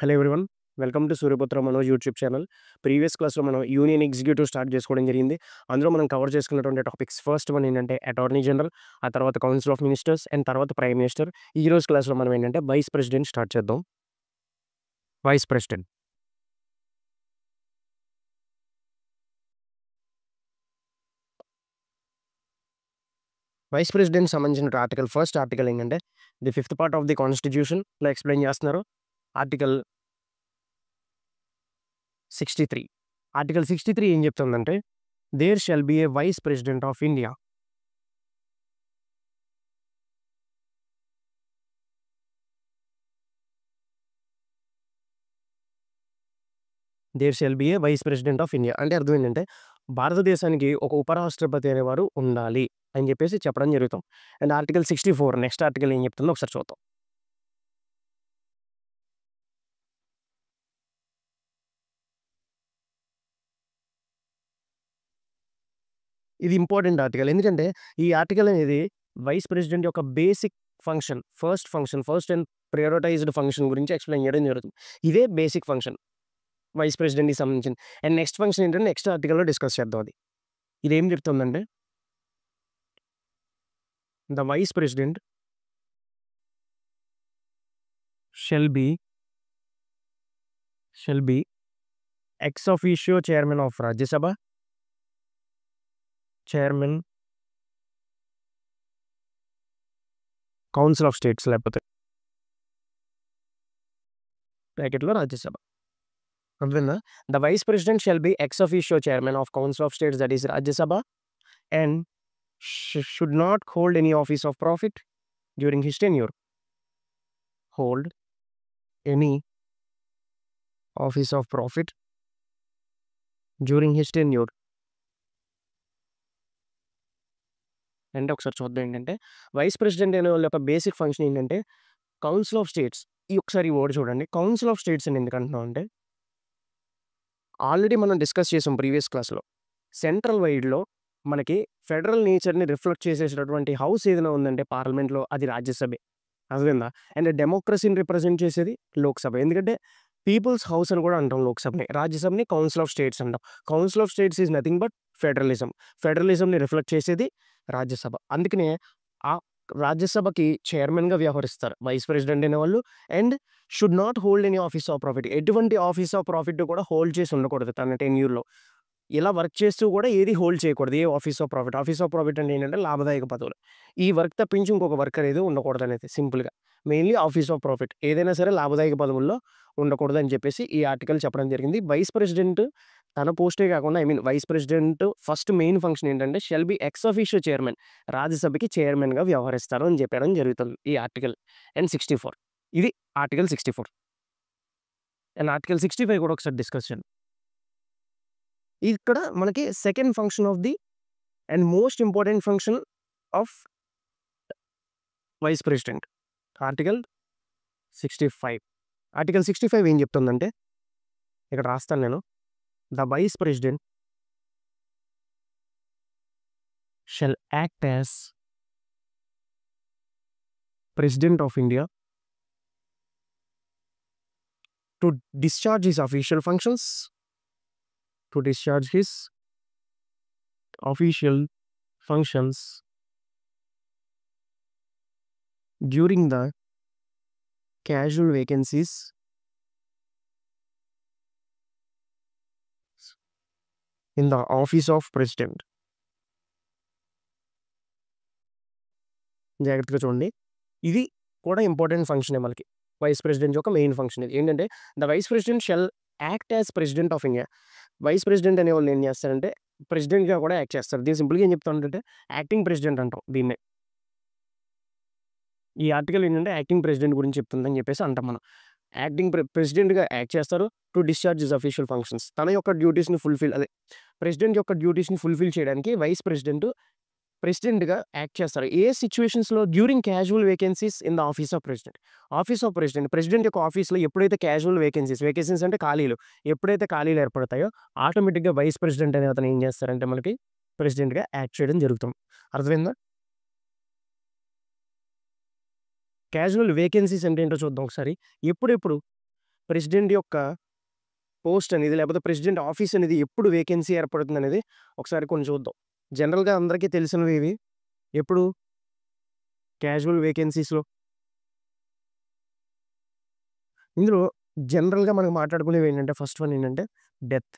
Hello everyone. Welcome to Suryaputra Manoj YouTube channel. Previous క్లాస్‌లో మనం union executive start చేసుకోవడం జరిగింది. అందులో మనం కవర్ చేసుకున్నటువంటి టాపిక్స్ ఫస్ట్ వన్ ఏంటంటే అటార్నీ జనరల్, ఆ తర్వాత కౌన్సిల్ ఆఫ్ మినిస్టర్స్ అండ్ తర్వాత ప్రైమ్ మినిస్టర్. ఈరోజు క్లాస్‌లో మనం ఏంటంటే వైస్ ప్రెసిడెంట్ స్టార్ట్ చేద్దాం. Vice president. వైస్ ప్రెసిడెంట్ సంబంధించిన ఆర్టికల్ ఫస్ట్ ఆర్టికల్ ఏంటంటే the fifth part of the కాన్స్టిట్యూషన్‌లో ఎక్స్‌ప్లెయిన్ చేస్తున్నారు. ఆర్టికల్ 63. ఆర్టికల్ 63 ఏం చెప్తుందంటే there shall be a vice president of India. There shall be a vice president of India అంటే అర్థం ఏంటంటే భారతదేశానికి ఒక ఉపరాష్ట్రపతి అనేవారు ఉండాలి అని చెప్పేసి చెప్పడం జరుగుతాం. అండ్ ఆర్టికల్ 64 నెక్స్ట్ ఆర్టికల్ ఏం చెప్తుందో ఒకసారి చూద్దాం. ఇది ఇంపార్టెంట్ ఆర్టికల్. ఎందుకంటే ఈ ఆర్టికల్ అనేది వైస్ ప్రెసిడెంట్ యొక్క basic first and prioritised function గురించి ఎక్స్‌ప్లెయిన్ చేయడం జరుగుతుంది. ఇదే బేసిక్ ఫంక్షన్ వైస్ ప్రెసిడెంట్‌కి సంబంధించింది. అండ్ నెక్స్ట్ ఫంక్షన్ ఏంటంటే నెక్స్ట్ ఆర్టికల్‌లో డిస్కస్ చేద్దాం అది. ఇదేం చెప్తుందంటే the vice president shall be ex officio chairman of Rajya Sabha, chairman council of states లేకపోతే బ్రాకెట్‌లో రాజ్యసభ. అర్థమైందా? The vice president shall be ex officio chairman of council of states that is Rajya Sabha and should not hold any office of profit during his tenure. Hold any office of profit during his tenure. అంటే ఒకసారి చూద్దాం ఏంటంటే vice president అనే వాళ్ళ యొక్క basic function ఏంటంటే council of states. ఒకసారి ఈ వర్డ్ చూడండి. కౌన్సిల్ ఆఫ్ స్టేట్స్ అని ఎందుకు అంటున్నాం అంటే ఆల్రెడీ మనం డిస్కస్ చేసాం ప్రీవియస్ క్లాస్‌లో. సెంట్రల్ వైడ్‌లో మనకి ఫెడరల్ నేచర్‌ని రిఫ్లెక్ట్ చేసేటటువంటి హౌస్ ఏదైనా ఉందంటే పార్లమెంట్‌లో అది రాజ్యసభే. అర్థమైందా? అండ్ డెమోక్రసీని రిప్రజెంట్ చేసేది లోక్‌సభ. ఎందుకంటే పీపుల్స్ హౌస్ అని కూడా అంటాం లోక్‌సభని. రాజ్యసభని కౌన్సిల్ ఆఫ్ స్టేట్స్ అంటాం. Council of states is nothing but federalism. ఫెడరలిజంని reflect చేసేది రాజ్యసభ. అందుకనే ఆ రాజ్యసభకి చైర్మన్‌గా వ్యవహరిస్తారు వైస్ ప్రెసిడెంట్ అనేవాళ్ళు. And should not hold any office of profit. ఎటువంటి ఆఫీస్ ఆఫ్ ప్రాఫిట్ కూడా హోల్డ్ చేసి ఉండకూడదు తన టెన్యూర్‌లో. ఇలా వర్క్ చేస్తూ కూడా ఏది హోల్డ్ చేయకూడదు. ఏ office of profit. Office of profit అంటే ఏంటంటే లాభదాయక పదవులు. ఈ వర్క్ తప్పించి ఇంకొక వర్క్ అనేది ఉండకూడదనేది సింపుల్‌గా. Mainly office of profit. ఏదైనా సరే లాభదాయక పదవుల్లో ఉండకూడదని చెప్పేసి ఈ ఆర్టికల్ చెప్పడం జరిగింది. వైస్ ప్రెసిడెంట్ తన పోస్టే కాకుండా vice president first main function ఏంటంటే shall be ex officio chairman. రాజ్యసభకి చైర్మన్‌గా వ్యవహరిస్తారు అని చెప్పడం జరుగుతుంది ఈ ఆర్టికల్. అండ్ 64 ఇది ఆర్టికల్ 64. అండ్ ఆర్టికల్ 65 కూడా ఒకసారి డిస్కస్ చేద్దాం. ఇక్కడ మనకి second function of the and most important function of vice president. Article 65. Article 65 ఏం చెప్తుందంటే ఇక్కడ రాస్తాను నేను. The vice president shall act as president of India to discharge his official functions to discharge his official functions during the casual vacancies in the office of president. జాగ్రత్తగా చూడండి. ఇది కూడా important ఫంక్షనే మనకి. వైస్ ప్రెసిడెంట్ యొక్క main function ఇది. ఏంటంటే the vice president shall act as president of India. Vice president అనేవాళ్ళు ఏం చేస్తారంటే ప్రెసిడెంట్‌గా కూడా యాక్ట్ చేస్తారు. దీన్ని సింపుల్‌గా ఏం చెప్తామంటే యాక్టింగ్ ప్రెసిడెంట్ అంటాం దీన్నే. ఈ ఆర్టికల్ ఏంటంటే యాక్టింగ్ ప్రెసిడెంట్ గురించి చెప్తుందని చెప్పేసి అంటాం మనం. యాక్టింగ్ ప్రెసిడెంట్‌గా యాక్ట్ చేస్తారు to discharge his official functions. తన యొక్క డ్యూటీస్‌ని ప్రెసిడెంట్ యొక్క డ్యూటీస్‌ని ఫుల్‌ఫిల్ చేయడానికి వైస్ ప్రెసిడెంట్ ప్రెసిడెంట్‌గా యాక్ట్ చేస్తారు. ఏ సిట్యుయేషన్స్‌లో during casual vacancies in the office of president. Office of president, president యొక్క ఆఫీస్‌లో ఎప్పుడైతే క్యాజువల్ వేకెన్సీస్ అంటే ఖాళీలు. ఎప్పుడైతే ఖాళీలు ఏర్పడతాయో ఆటోమేటిక్‌గా వైస్ ప్రెసిడెంట్ అనే అతను ఏం చేస్తారంటే మనకి ప్రెసిడెంట్‌గా యాక్ట్ చేయడం జరుగుతుంది. అర్థమైందా? క్యాజువల్ వేకెన్సీస్ అంటే ఏంటో చూద్దాం ఒకసారి. ఎప్పుడెప్పుడు ప్రెసిడెంట్ యొక్క పోస్ట్ అనేది లేకపోతే ప్రెసిడెంట్ ఆఫీస్ అనేది ఎప్పుడు వేకెన్సీ ఏర్పడుతుందనేది ఒకసారి కొన్ని చూద్దాం. జనరల్‌గా అందరికీ తెలిసినవి ఇవి. ఎప్పుడు? క్యాజువల్ వేకెన్సీస్‌లో. ఇందులో జనరల్‌గా మనం మాట్లాడుకునేవి ఏంటంటే ఫస్ట్ వన్ ఏంటంటే డెత్.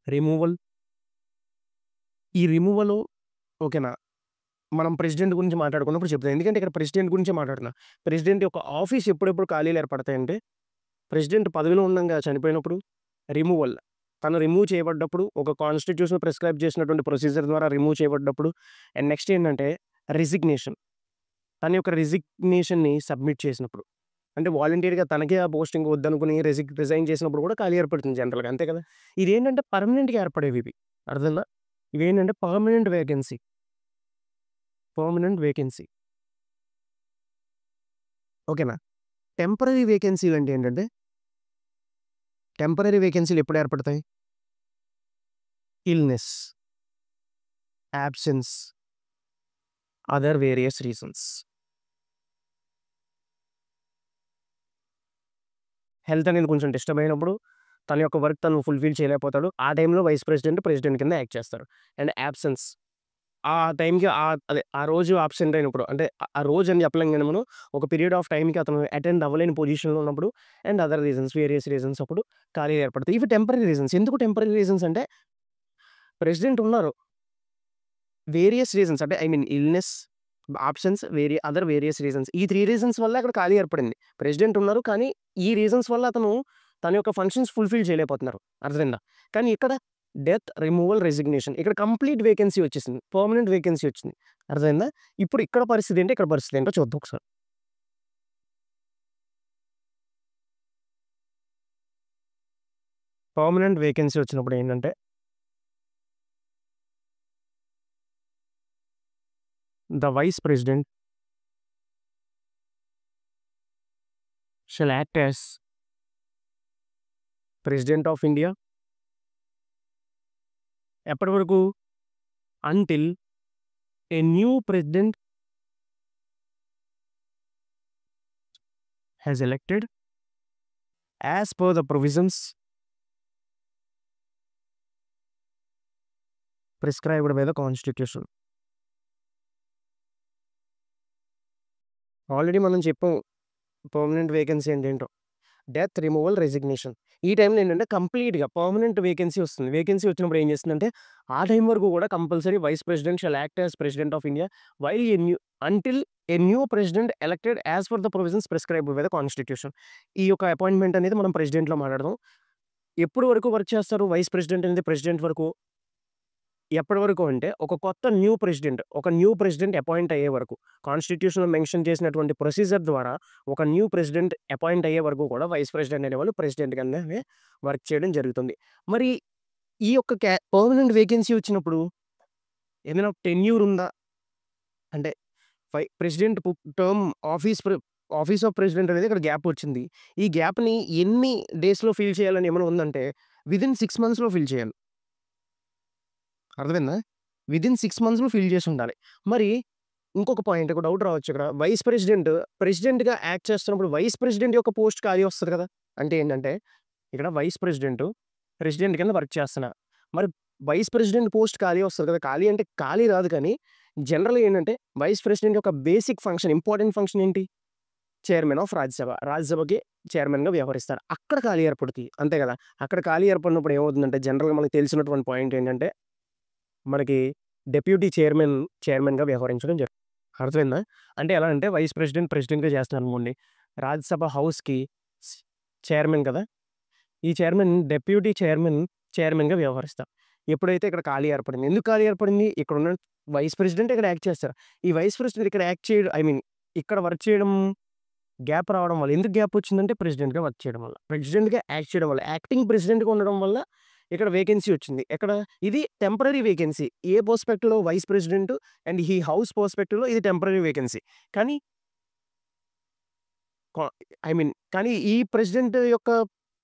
రిమూవల్. ఈ రిమూవల్ ఓకేనా? మనం ప్రెసిడెంట్ గురించి మాట్లాడుకున్నప్పుడు చెప్తాం. ఎందుకంటే ఇక్కడ ప్రెసిడెంట్ గురించే మాట్లాడుతున్నా. ప్రెసిడెంట్ యొక్క ఆఫీస్ ఎప్పుడెప్పుడు ఖాళీలు ఏర్పడతాయంటే ప్రెసిడెంట్ పదవిలో ఉండంగా చనిపోయినప్పుడు రిమూవల్. తను రిమూవ్ చేయబడ్డప్పుడు ఒక కాన్స్టిట్యూషన్ ప్రిస్క్రైబ్ చేసినటువంటి ప్రొసీజర్ ద్వారా రిమూవ్ చేయబడ్డప్పుడు అండ్ నెక్స్ట్ ఏంటంటే రిజిగ్నేషన్. తన యొక్క రిజిగ్నేషన్‌ని సబ్మిట్ చేసినప్పుడు. అంటే వాలంటీర్‌గా తనకే ఆ పోస్టింగ్ వద్దనుకుని రిజైన్ చేసినప్పుడు కూడా ఖాళీ ఏర్పడుతుంది జనరల్‌గా. అంతే కదా! ఇదేంటంటే పర్మనెంట్‌గా ఏర్పడేవి ఇవి. అర్థమైందా? ఇవేంటంటే పర్మనెంట్ వేకెన్సీ. Permanent vacancy. ఓకేనా? టెంపరరీ వేకెన్సీలు అంటే ఏంటంటే టెంపరరీ వేకెన్సీలు ఎప్పుడు ఏర్పడతాయి? Illness, absence, other various reasons. Health అనేది కొంచెం డిస్టర్బ్ అయినప్పుడు తన యొక్క వర్క్ తను ఫుల్‌ఫిల్ చేయలేకపోతాడు. ఆ టైంలో వైస్ ప్రెసిడెంట్, ప్రెసిడెంట్ కింద యాక్ట్ చేస్తారు. అండ్ యాబ్సెన్స్ ఆ టైంకి అదే ఆ రోజు అబ్సెంట్ అయినప్పుడు అంటే ఆ రోజు అని చెప్పలేం గానీ మనం ఒక పీరియడ్ ఆఫ్ టైంకి అతను అటెండ్ అవ్వలేని పొజిషన్‌లో ఉన్నప్పుడు and other reasons various reasons అప్పుడు ఖాళీలు ఏర్పడతాయి. ఇవి టెంపరరీ రీజన్స్. ఎందుకు టెంపరరీ రీజన్స్ అంటే ప్రెసిడెంట్ ఉన్నారు. వేరియస్ రీజన్స్ అంటే I mean illness, absence, other various reasons. ఈ 3 రీజన్స్ వల్ల అక్కడ ఖాళీ ఏర్పడింది. ప్రెసిడెంట్ ఉన్నారు. కానీ ఈ రీజన్స్ వల్ల అతను తన యొక్క ఫంక్షన్స్ ఫుల్‌ఫిల్ చేయలేకపోతున్నారు. అర్థమైందా? కానీ ఇక్కడ డెత్, రిమూవల్, రెసిగ్నేషన్ ఇక్కడ కంప్లీట్ వేకెన్సీ వచ్చేసింది. పర్మనెంట్ వేకెన్సీ వచ్చింది. అర్థమైందా? ఇప్పుడు ఇక్కడ పరిస్థితి ఏంటి? ఇక్కడ పరిస్థితి ఏంటో చూద్దాం ఒకసారి. పర్మనెంట్ వేకెన్సీ వచ్చినప్పుడు ఏంటంటే the vice president shall act as president of India ఎప్పటి వరకు? Until a new president has elected as per the provisions prescribed by the constitution. Already మనం చెప్పాం పర్మనెంట్ వేకెన్సీ అంటే ఏంటో. Death, removal, resignation. ఈ టైంలో ఏంటంటే కంప్లీట్‌గా పర్మనెంట్ వేకెన్సీ వస్తుంది. వేకెన్సీ వచ్చినప్పుడు ఏం చేస్తుందంటే ఆ టైం వరకు కూడా compulsory vice president shall act as president of India while a new until a new president elected as per the provisions prescribed by the constitution. ఈ యొక్క అపాయింట్మెంట్ అనేది మనం ప్రెసిడెంట్‌లో మాట్లాడదాం. ఎప్పుడు వరకు వర్క్ చేస్తారు వైస్ ప్రెసిడెంట్ అనేది ప్రెసిడెంట్ వరకు? ఎప్పటి వరకు అంటే ఒక కొత్త న్యూ ప్రెసిడెంట్ అపాయింట్ అయ్యే వరకు. కాన్స్టిట్యూషన్‌లో మెన్షన్ చేసినటువంటి ప్రొసీజర్ ద్వారా ఒక న్యూ ప్రెసిడెంట్ అపాయింట్ అయ్యే వరకు కూడా వైస్ ప్రెసిడెంట్ అనేవాళ్ళు ప్రెసిడెంట్ కిందనే వర్క్ చేయడం జరుగుతుంది. మరి ఈ యొక్క పర్మనెంట్ వేకెన్సీ వచ్చినప్పుడు ఏదైనా టెన్యూర్ ఉందా? అంటే president term office of president అనేది ఇక్కడ గ్యాప్ వచ్చింది. ఈ గ్యాప్‌ని ఎన్ని డేస్‌లో ఫిల్ చేయాలని ఏమైనా ఉందంటే వితిన్ 6 మంత్స్‌లో ఫిల్ చేయాలి. అర్థమైందా? వితిన్ 6 మంత్స్‌లో ఫిల్ చేసుండాలి. మరి ఇంకొక పాయింట్ ఒక డౌట్ రావచ్చు ఇక్కడ. ప్రెసిడెంట్‌గా యాక్ట్ చేస్తున్నప్పుడు వైస్ ప్రెసిడెంట్ యొక్క పోస్ట్ ఖాళీ వస్తది కదా! అంటే ఏంటంటే ఇక్కడ వైస్ ప్రెసిడెంట్ కింద వర్క్ చేస్తున్నా. మరి వైస్ ప్రెసిడెంట్ పోస్ట్ ఖాళీ వస్తది కదా! ఖాళీ అంటే ఖాళీ రాదు కానీ జనరల్‌గా ఏంటంటే వైస్ ప్రెసిడెంట్ యొక్క బేసిక్ ఫంక్షన్ ఇంపార్టెంట్ ఫంక్షన్ ఏంటి? Chairman of Rajya Sabha. రాజ్యసభకి చైర్మన్‌గా వ్యవహరిస్తారు. అక్కడ ఖాళీ ఏర్పడుతాయి. అంతే కదా! అక్కడ ఖాళీ ఏర్పడినప్పుడు ఏమవుతుందంటే జనరల్‌గా మనకు తెలిసినటువంటి పాయింట్ ఏంటంటే మనకి డెప్యూటీ చైర్మన్‌గా వ్యవహరించడం జరుగుతుంది. అర్థమైందా? అంటే ఎలా అంటే వైస్ ప్రెసిడెంట్‌గా చేస్తున్నారనుకోండి. రాజ్యసభ హౌస్‌కి స్ చైర్మన్ కదా! ఈ డెప్యూటీ చైర్మన్‌గా వ్యవహరిస్తారు. ఎప్పుడైతే ఇక్కడ ఖాళీ ఏర్పడింది. ఎందుకు ఖాళీ ఏర్పడింది? ఇక్కడున్న వైస్ ప్రెసిడెంట్ ఇక్కడ యాక్ట్ చేస్తారు. ఈ వైస్ ప్రెసిడెంట్ ఇక్కడ యాక్ట్ చేయడం ఐ మీన్ ఇక్కడ వర్క్ చేయడం గ్యాప్ రావడం వల్ల ఎందుకు గ్యాప్ వచ్చిందంటే ప్రెసిడెంట్‌గా వర్క్ చేయడం వల్ల. ప్రెసిడెంట్‌గా యాక్ట్ చేయడం వల్ల. యాక్టింగ్ ప్రెసిడెంట్‌గా ఉండడం వల్ల ఇక్కడ వేకెన్సీ వచ్చింది. ఎక్కడ? ఇది టెంపరరీ వేకెన్సీ. ఏ పర్స్‌పెక్టివ్‌లో వైస్ ప్రెసిడెంట్ అండ్ ఈ హౌస్ పర్స్‌పెక్టివ్‌లో ఇది టెంపరరీ వేకెన్సీ. కానీ కా ఐ మీన్ కానీ ఈ ప్రెసిడెంట్ యొక్క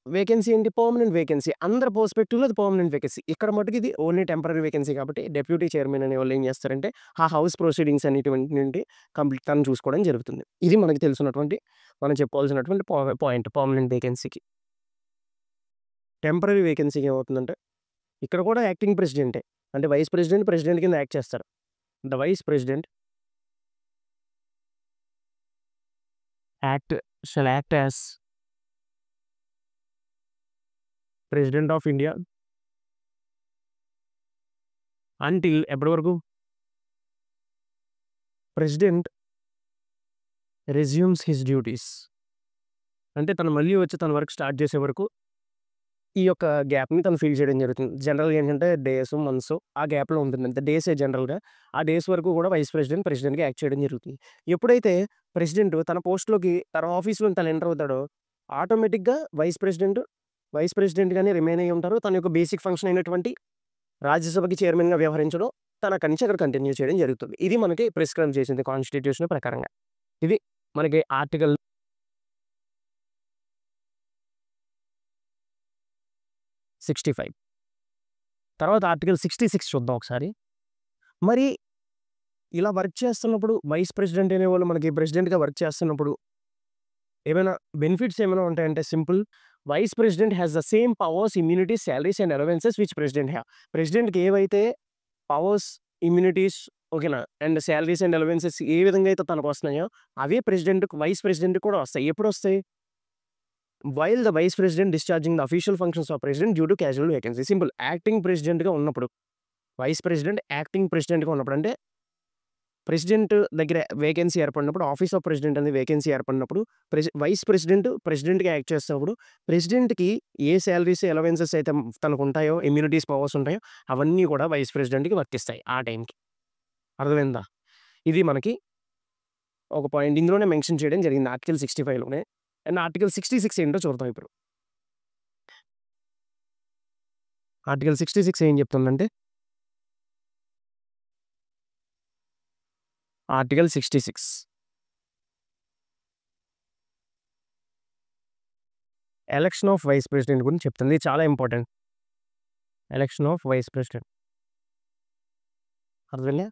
వేకెన్సీ ఏంటి? Permanent vacancy. అందరి పర్స్పెక్టివ్‌లో అది పర్మనెంట్ వేకెన్సీ. ఇక్కడ మటుకు ఇది ఓన్లీ టెంపరరీ వేకెన్సీ కాబట్టి డెప్యూటీ చైర్మన్ అనేవాళ్ళు ఏం చేస్తారంటే, ఆ హౌస్ ప్రొసీడింగ్స్ అన్నిటివంటి నుండి కంప్లీట్ తను చూసుకోవడం జరుగుతుంది. ఇది మనకు తెలిసినటువంటి మనం చెప్పుకోవాల్సినటువంటి పాయింట్ పర్మనెంట్ వేకెన్సీకి. టెంపరరీ వేకెన్సీకి ఏమవుతుందంటే, ఇక్కడ కూడా యాక్టింగ్ ప్రెసిడెంటే. అంటే వైస్ ప్రెసిడెంట్, ప్రెసిడెంట్ కింద యాక్ట్ చేస్తారు. The vice president shall act as president of India until ఎప్పటి వరకు? President resumes his duties. అంటే తను మళ్ళీ వచ్చి తన వర్క్ స్టార్ట్ చేసే వరకు ఈ యొక్క గ్యాప్‌ని తను ఫిల్ చేయడం జరుగుతుంది. జనరల్‌గా ఏంటంటే డేస్, మంత్స్ ఆ గ్యాప్‌లో ఉంటుంది అంతే. డేసే జనరల్‌గా. ఆ డేస్ వరకు కూడా వైస్ ప్రెసిడెంట్, ప్రెసిడెంట్‌గా యాక్ట్ చేయడం జరుగుతుంది. ఎప్పుడైతే ప్రెసిడెంట్ తన పోస్ట్‌లోకి తన ఆఫీస్‌లో తను ఎంటర్ అవుతాడో ఆటోమేటిక్‌గా వైస్ ప్రెసిడెంట్‌గానే రిమైన్ అయ్యి ఉంటారు. తన యొక్క బేసిక్ ఫంక్షన్ అయినటువంటి రాజ్యసభకి చైర్మన్‌గా వ్యవహరించడం తను అక్కడి నుంచి అక్కడ కంటిన్యూ చేయడం జరుగుతుంది. ఇది మనకి ప్రిస్క్రైబ్ చేసింది కాన్స్టిట్యూషన్ ప్రకారంగా. ఇది మనకి ఆర్టికల్ 65. తర్వాత ఆర్టికల్ 66 చూద్దాం ఒకసారి. మరి ఇలా వర్క్ చేస్తున్నప్పుడు వైస్ ప్రెసిడెంట్ అనేవాళ్ళు మనకి ప్రెసిడెంట్‌గా వర్క్ చేస్తున్నప్పుడు ఏమైనా బెనిఫిట్స్ ఏమైనా ఉంటాయంటే simple. Vice president has the same powers, immunities, salaries and allowances which president have. ప్రెసిడెంట్‌కి ఏవైతే పవర్స్, ఇమ్యూనిటీస్ ఓకేనా? అండ్ సాలరీస్ అండ్ అలవెన్సెస్ ఏ విధంగా అయితే తనకొస్తున్నాయో అవే వైస్ ప్రెసిడెంట్‌కి కూడా వస్తాయి. ఎప్పుడొస్తాయి? While the vice president discharging the official functions of president due to casual vacancy. Simple. Acting ప్రెసిడెంట్‌గా ఉన్నప్పుడు, వైస్ ప్రెసిడెంట్ యాక్టింగ్ ప్రెసిడెంట్‌గా ఉన్నప్పుడు అంటే ప్రెసిడెంట్ దగ్గర వేకెన్సీ ఏర్పడినప్పుడు, ఆఫీస్ ఆఫ్ ప్రెసిడెంట్ అనేది వేకెన్సీ ఏర్పడినప్పుడు, వైస్ ప్రెసిడెంట్ ప్రెసిడెంట్‌గా యాక్ట్ చేస్తున్నప్పుడు, ప్రెసిడెంట్‌కి ఏ సాలరీస్, అలవెన్సెస్ అయితే తనకుంటాయో, ఇమ్యూనిటీస్, పవర్స్ ఉంటాయో అవన్నీ కూడా వైస్ ప్రెసిడెంట్‌కి వర్తిస్తాయి ఆ టైంకి. అర్థమైందా? ఇది మనకి ఒక పాయింట్. ఇందులోనే మెన్షన్ చేయడం జరిగింది ఆర్టికల్ 65లోనే. అండ్ ఆర్టికల్ 66 ఏంటో చూద్దాం ఇప్పుడు. ఆర్టికల్ 66 ఏం చెప్తుందంటే, article 66 election of vice president గురించి చెప్తుంది. ఇది చాలా important. Election of vice president. అర్థమైందా?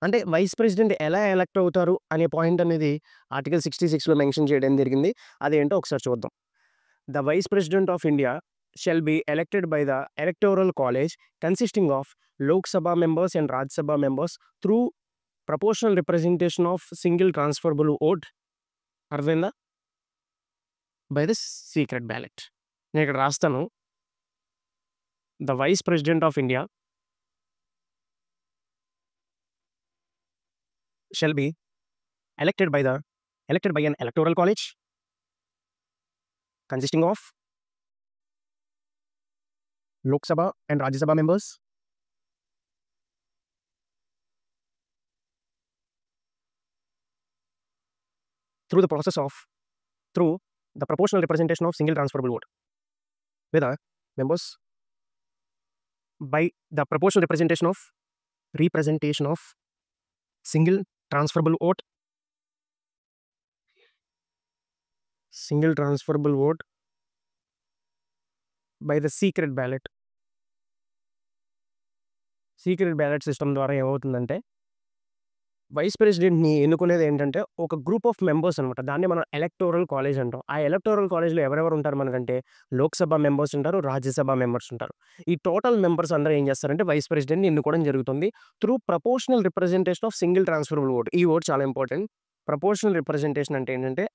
అంటే వైస్ ప్రెసిడెంట్ ఎలా ఎలక్ట్ అవుతారు అనే పాయింట్ అనేది ఆర్టికల్ 66లో మెన్షన్ చేయడం జరిగింది. అదేంటో ఒకసారి చూద్దాం. The vice president of India shall be elected by the electoral college consisting of Lok Sabha members and Rajya Sabha members through proportional representation of single transferable vote. అర్థమైందా? By the secret ballot. నేను ఇక్కడ రాస్తాను. The vice president of India shall be elected by an electoral college consisting of Lok Sabha and Rajya Sabha members through the proportional representation of single transferable vote with the members by the proportional representation of single transferable vote by the secret ballot. Secret ballot system ద్వారా ఏమవుతుందంటే, vice ప్రెసిడెంట్‌ని ఎన్నుకునేది ఏంటంటే, ఒక group of members అనమాట. దాన్ని మనం electoral college అంటాం. ఆ electoral కాలేజ్‌లో ఎవరెవరు ఉంటారు మనకంటే, లోక్‌సభ మెంబర్స్ ఉంటారు, రాజ్యసభ మెంబర్స్ ఉంటారు. ఈ టోటల్ మెంబర్స్ అందరూ ఏం చేస్తారంటే, వైస్ ప్రెసిడెంట్‌ని ఎన్నుకోవడం జరుగుతుంది. Through proportional representation of single transferable vote. ఈ ఓట్ చాలా ఇంపార్టెంట్. ప్రపోర్షనల్ రిప్రజెంటేషన్ అంటే ఏంటంటే,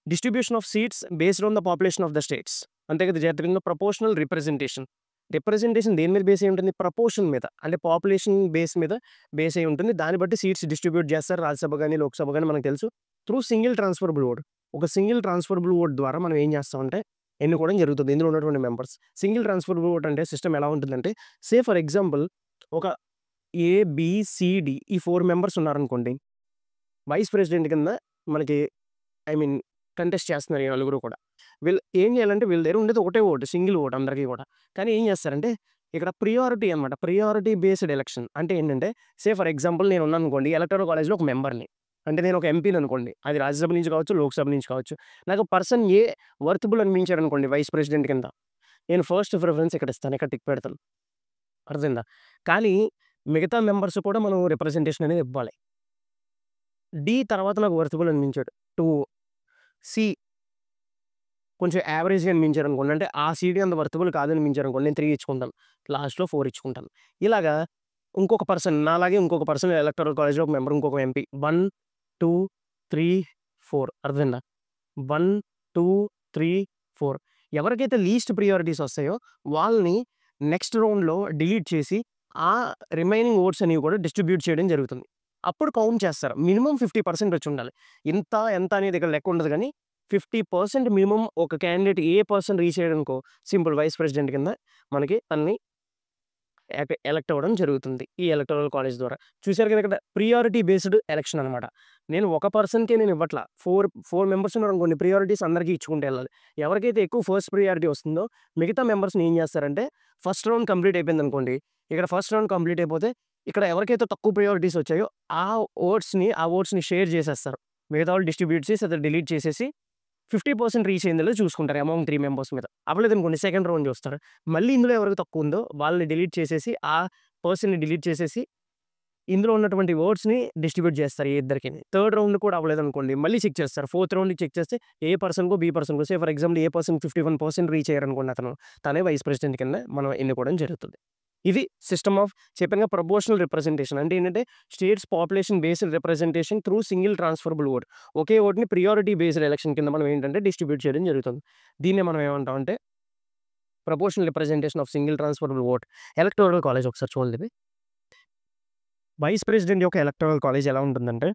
distribution of seats based on the population of the states. అంతే కదా జాగ్రత్తగా ప్రపోర్షనల్ రిప్రజెంటేషన్. రిప్రజెంటేషన్ దేని మీద బేస్ అయ్యి ఉంటుంది? ప్రపోర్షన్ మీద. అంటే పాపులేషన్ మీద బేస్ అయ్యి ఉంటుంది. దాన్ని బట్టి సీట్స్ డిస్ట్రిబ్యూట్ చేస్తారు. రాజ్యసభ గాని, లోక్‌సభ గాని మనకు తెలుసు. Through single transferable vote. ఒక సింగిల్ ట్రాన్స్ఫరబుల్ ఓట్ ద్వారా మనం ఏం చేస్తామంటే ఎన్నుకోవడం జరుగుతుంది. ఇందులో ఉన్నటువంటి మెంబర్స్. సింగిల్ ట్రాన్స్ఫరబుల్ ఓట్ అంటే సిస్టమ్ ఎలా ఉంటుందంటే, ఫర్ ఎగ్జాంపుల్ ఒక ఏ, బి, సి, డి ఈ 4 మెంబర్స్ ఉన్నారనుకోండి. వైస్ ప్రెసిడెంట్ కింద మనకి ఐ మీన్ కంటెస్ట్ చేస్తున్నారు ఈ నలుగురు కూడా. వీళ్ళు ఏం చేయాలంటే వీళ్ళ దగ్గర ఉండేది ఒకటే ఓటు. సింగిల్ ఓట్ అందరికీ కూడా. కానీ ఏం చేస్తారంటే ఇక్కడ ప్రియారిటీ అనమాట. Priority based election. అంటే ఏంటంటే ఫర్ ఎగ్జాంపుల్ నేను ఉన్నాననుకోండి ఎలక్టోరల్ కాలేజ్‌లో ఒక మెంబర్‌ని. అంటే నేను ఒక ఎంపీని అనుకోండి. అది రాజ్యసభ నుంచి కావచ్చు, లోక్‌సభ నుంచి కావచ్చు. నాకు పర్సన్ ఏ వర్తబుల్ అనిపించాడనుకోండి వైస్ ప్రెసిడెంట్ కింద. నేను ఫస్ట్ ప్రిఫరెన్స్ ఇక్కడ ఇస్తాను. ఇక్కడ టిక్ పెడతాను. అర్థమైందా? కానీ మిగతా మెంబర్స్ కూడా మనం రిప్రజెంటేషన్ అనేది ఇవ్వాలి. డి తర్వాత నాకు వర్తబుల్ అనిపించాడు. 2 సి కొంచెం యావరేజ్‌గా అనిపించారనుకోండి. అంటే ఆ సీట్ అంత వర్తబుల్ కాదనిపించారనుకోండి. నేను 3 ఇచ్చుకుంటాను. లాస్ట్‌లో 4 ఇచ్చుకుంటాను. ఇలాగా ఇంకొక పర్సన్ నాలాగే ఇంకొక పర్సన్ ఎలక్టోరల్ కాలేజ్‌లో ఒక మెంబర్ ఇంకొక ఎంపీ 1, 2, 3, 4 అర్థమైందా? 1, 2, 3, 4 ఎవరికైతే లీస్ట్ ప్రియారిటీస్ వస్తాయో వాళ్ళని నెక్స్ట్ రౌండ్‌లో డిలీట్ చేసి ఆ రిమైనింగ్ ఓట్స్ అనేవి కూడా డిస్ట్రిబ్యూట్ చేయడం జరుగుతుంది. అప్పుడు కౌంట్ చేస్తారు. మినిమమ్ 50% వచ్చుండాలి. ఇంత, ఎంత అనేది ఇక్కడ లెక్క ఉండదు గానీ 50% మినిమమ్ ఒక క్యాండిడేట్ ఏ పర్సన్ రీచ్ అయ్యాడనుకో సింపుల్ వైస్ ప్రెసిడెంట్ కింద మనకి తనని ఎలక్ట్ అవ్వడం జరుగుతుంది. ఈ ఎలక్టోరల్ కాలేజ్ ద్వారా. చూసారు కదా ఇక్కడ ప్రియారిటీ బేస్డ్ ఎలక్షన్ అనమాట. నేను ఒక పర్సన్‌కే నేను ఇవ్వట్ల. 4 మెంబర్స్ ఉన్నారనుకోండి ప్రియారిటీస్ అందరికీ ఇచ్చుకుంటూ ఎళ్ళాలి. ఎవరికైతే ఎక్కువ ఫస్ట్ ప్రియారిటీ వస్తుందో మిగతా మెంబర్స్‌ని ఏం చేస్తారంటే ఫస్ట్ రౌండ్ కంప్లీట్ అయిపోయిందనుకోండి. ఇక్కడ ఫస్ట్ రౌండ్ కంప్లీట్ అయిపోతే ఇక్కడ ఎవరికైతే తక్కువ ప్రియారిటీస్ వచ్చాయో ఆ ఓట్స్‌ని షేర్ చేసేస్తారు. మిగతా వాళ్ళు డిస్ట్రిబ్యూట్ చేసి అది డిలీట్ చేసేసి 50% రీచ్ అయిందో లేదో చూసుకుంటారు అమాంగ్ 3 మెంబర్స్ మీద. అవ్వలేదనుకోండి సెకండ్ రౌండ్ చూస్తారు. మళ్ళీ ఇందులో ఎవరికి తక్కువ ఉందో వాళ్ళని డిలీట్ చేసేసి ఆ పర్సన్‌ని డిలీట్ చేసేసి ఇందులో ఉన్నటువంటి ఓట్స్‌ని డిస్ట్రిబ్యూట్ చేస్తారు ఈ ఇద్దరికిని. థర్డ్ రౌండ్ కూడా అవ్వలేదనుకోండి మళ్ళీ చెక్ చేస్తారు. ఫోర్త్ రౌండ్‌కి చెక్ చేస్తే ఏ పర్సన్‌కో, బి పర్సన్‌కో for example A person 51% reach అయ్యారనుకోండి అతను. తనే వైస్ ప్రెసిడెంట్ కింద మనం ఎన్నుకోవడం జరుగుతుంది. ఇది సిస్టమ్ ఆఫ్ చెప్పానుగా ప్రపోర్షనల్ రిప్రజెంటేషన్. అంటే ఏంటంటే states population based representation through single transferable vote. ఒకే ఓట్‌ని ప్రియారిటీ బేస్డ్ ఎలక్షన్ కింద మనం ఏంటంటే డిస్ట్రిబ్యూట్ చేయడం జరుగుతుంది. దీన్నే మనం ఏమంటామంటే proportional representation of single transferable vote. Electoral college ఒకసారి చూడండి ఇది. వైస్ ప్రెసిడెంట్ యొక్క ఎలక్టోరల్ కాలేజ్ ఎలా ఉంటుందంటే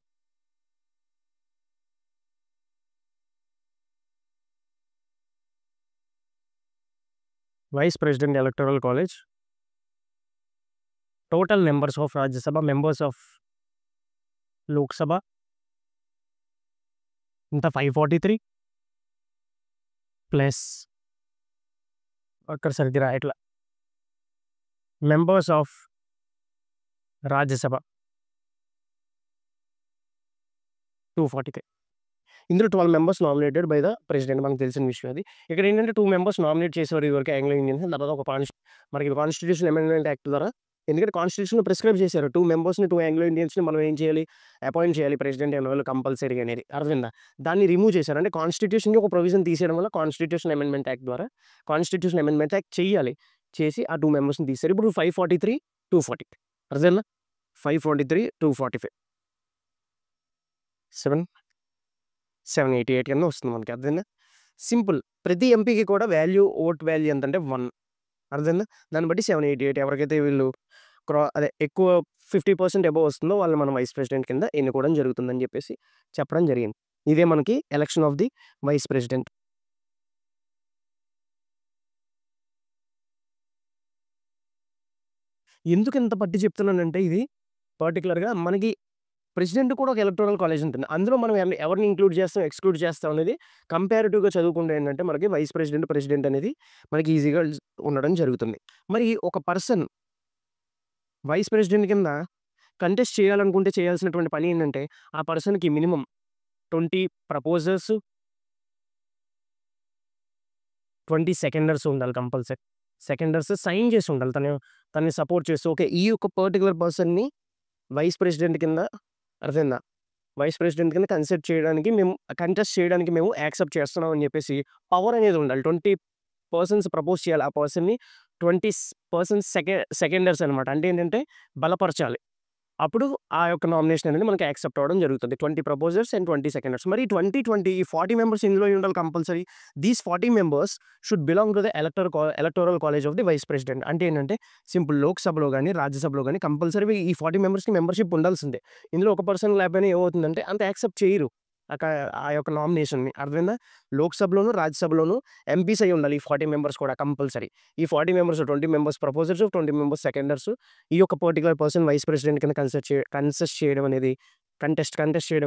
vice president electoral college total members of Rajya Sabha, members of Lok Sabha ఇంత 543 ప్లస్ అక్కడ సరిగ్గా రాయట్ల. Members of Rajya Sabha 243. ఇందులో 12 members nominated by the president మనకు తెలిసిన విషయం అది. ఇక్కడ ఏంటంటే 2 మెంబర్స్ నామినేట్ చేసేవారు ఇదివరకు ఆంగ్లో ఇండియన్స్. తర్వాత ఒక మనకి కాన్స్టిట్యూషన్ అమెండ్మెంట్ యాక్ట్ ద్వారా ఎందుకంటే కాన్స్టిట్యూషన్‌లో ప్రిస్క్రైబ్ చేశారు. 2 మెంబర్స్‌ని 2 ఆంగ్లో ఇండియన్స్‌ని మనం ఏం చేయాలి? అపాయింట్ చేయాలి ప్రెసిడెంట్ అనేవాళ్ళు కంపల్సరీగా అనేది. అర్థమైందా? దాన్ని రిమూవ్ చేశారు. అంటే కాన్స్టిట్యూషన్‌కి ఒక ప్రొవిజన్ తీసేయడం వల్ల కాన్స్టిట్యూషన్ అమెండ్మెంట్ యాక్ట్ ద్వారా కాన్స్టిట్యూషన్ అమెండ్మెంట్ యాక్ట్ చేయాలి. చేసి ఆ 2 మెంబర్స్‌ని తీశారు. ఇప్పుడు 543, 240 అర్థమైందా? 543, 245 788 కింద వస్తుంది మనకి. అర్థమైందా? సింపుల్. ప్రతి ఎంపీకి కూడా ఓట్ వాల్యూ ఎంతంటే 1 అర్థమైందా? దాన్ని బట్టి 788 ఎవరికైతే వీళ్ళు అదే ఎక్కువ 50% అబోవ్ వస్తుందో వాళ్ళని మనం వైస్ ప్రెసిడెంట్ కింద ఎన్నుకోవడం జరుగుతుందని చెప్పేసి చెప్పడం జరిగింది. ఇదే మనకి election of the vice president. ఎందుకు ఇంత పట్టి చెప్తున్నానంటే ఇది పర్టిక్యులర్‌గా మనకి ప్రెసిడెంట్ కూడా ఒక ఎలక్టోరల్ కాలేజ్ ఉంటుంది. అందులో మనం ఎవరిని ఇంక్లూడ్ చేస్తాం, ఎక్స్‌క్లూడ్ చేస్తాం అనేది కంపారిటివ్‌గా చదువుకుంటే ఏంటంటే మనకి వైస్ ప్రెసిడెంట్, ప్రెసిడెంట్ అనేది మనకి ఈజీగా ఉండడం జరుగుతుంది. మరి ఒక పర్సన్ వైస్ ప్రెసిడెంట్ కింద కంటెస్ట్ చేయాలనుకుంటే చేయాల్సినటువంటి పని ఏంటంటే ఆ పర్సన్‌కి మినిమమ్ 20 ప్రపోజర్స్, 20 సెకండర్స్ ఉండాలి కంపల్సరీ. సెకండర్స్ సైన్ చేసి ఉండాలి. తనని సపోర్ట్ చేస్తూ ఓకే. ఈ యొక్క పర్టిక్యులర్ పర్సన్‌ని వైస్ ప్రెసిడెంట్ కింద అర్థమైందా? వైస్ ప్రెసిడెంట్ కింద కంటెస్ట్ చేయడానికి మేము యాక్సెప్ట్ చేస్తున్నాం అని చెప్పేసి పవర్ అనేది ఉండాలి. 20 పర్సన్స్ ప్రపోజ్ చేయాలి. ఆ పర్సన్‌ని 20 పర్సన్స్ సెకండర్స్ అనమాట. అంటే ఏంటంటే బలపరచాలి. అప్పుడు ఆ యొక్క నామినేషన్ అనేది మనకి యాక్సెప్ట్ అవ్వడం జరుగుతుంది. 20 ప్రపోజర్స్ అండ్ 20 సెకండర్స్. మరి 20 ఈ 40 మెంబర్స్ ఇందులో ఉండాలి compulsory. These 40 members should belong to the electoral college of the vice president. అంటే ఏంటంటే సింపుల్ లోక్‌సభలో గాని, రాజ్యసభలో గాని కంపల్సరీగా ఈ 40 మెంబర్స్‌కి మెంబర్‌షిప్ ఉండాల్సిందే. ఇందులో ఒక పర్సన్ లేకపోయినా ఏమవుతుందంటే అంత యాక్సెప్ట్ చేయరు. ఆ యొక్క నామినేషన్‌ని అర్థమైందా? లోక్‌సభలోను, రాజ్యసభలోను ఎంపీస్ అయ్యి ఉండాలి ఈ 40 మెంబర్స్ కూడా కంపల్సరీ. ఈ 40 మెంబర్స్ 20 మెంబర్స్ ప్రపోజర్స్, 20 మెంబర్స్ సెకండర్స్ ఈ యొక్క పర్టిక్యులర్ పర్సన్ వైస్ ప్రెసిడెంట్ కింద కంటెస్ట్ చేయడం